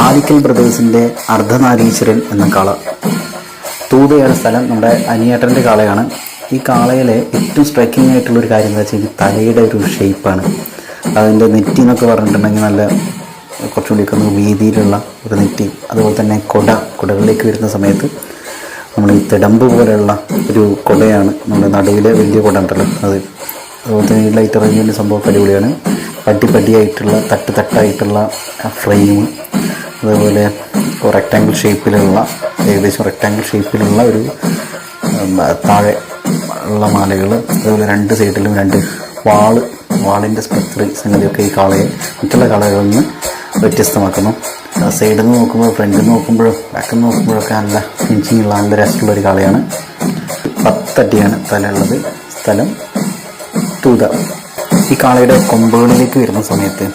ആലിക്കൽ ബ്രദേഴ്സിൻ്റെ അർദ്ധനാരീശ്വരൻ എന്ന കാള. തൂതയാണ് സ്ഥലം. നമ്മുടെ അനിയേട്ടൻ്റെ കാളയാണ്. ഈ കാളയിലെ ഏറ്റവും സ്ട്രൈക്കിംഗ് ആയിട്ടുള്ളൊരു കാര്യം എന്താ വെച്ചാൽ തലയുടെ ഒരു ഷേപ്പാണ്. അതിൻ്റെ നെറ്റി എന്നൊക്കെ പറഞ്ഞിട്ടുണ്ടെങ്കിൽ നല്ല കുറച്ചുകൂടിയൊക്കെ ഒന്ന് വീതിയിലുള്ള ഒരു നെറ്റി. അതുപോലെ തന്നെ കുടകളിലേക്ക് വരുന്ന സമയത്ത് നമ്മൾ ഈ തിടമ്പ് പോലെയുള്ള ഒരു കുടയാണ്. നമ്മുടെ നടുവിലെ വലിയ കുട ഉണ്ടല്ലോ അത്. അതുപോലെ തന്നെ ഈ ലൈറ്റ് അറേഞ്ച്മെൻറ്റ് സംഭവം അടിപൊളിയാണ്. പട്ടിയായിട്ടുള്ള തട്ടായിട്ടുള്ള ഫ്രെയിം, അതേപോലെ റെക്റ്റാങ്കിൾ ഷേപ്പിലുള്ള ഏകദേശം റെക്റ്റാങ്കിൾ ഷേപ്പിലുള്ള ഒരു താഴെ ഉള്ള മാലകൾ, അതുപോലെ രണ്ട് സൈഡിലും രണ്ട് വാളിൻ്റെ സ്പെക്ടർ സംഗതിയൊക്കെ ഈ കാളയെ മറ്റുള്ള കാളകളിൽ നിന്ന് വ്യത്യസ്തമാക്കുന്നു. സൈഡിൽ നിന്ന് നോക്കുമ്പോൾ, ഫ്രണ്ടിൽ നിന്ന് നോക്കുമ്പോഴും ബാക്കിൽ നിന്ന് നോക്കുമ്പോഴൊക്കെ നല്ല ഫിനിഷിങ്ങുള്ള നല്ല രസമുള്ളൊരു കാളയാണ്. 10 അടിയാണ് തലയുള്ളത്. സ്ഥലം തൂത. ഈ കാളയുടെ കൊമ്പുകളിലേക്ക് വരുന്ന സമയത്ത്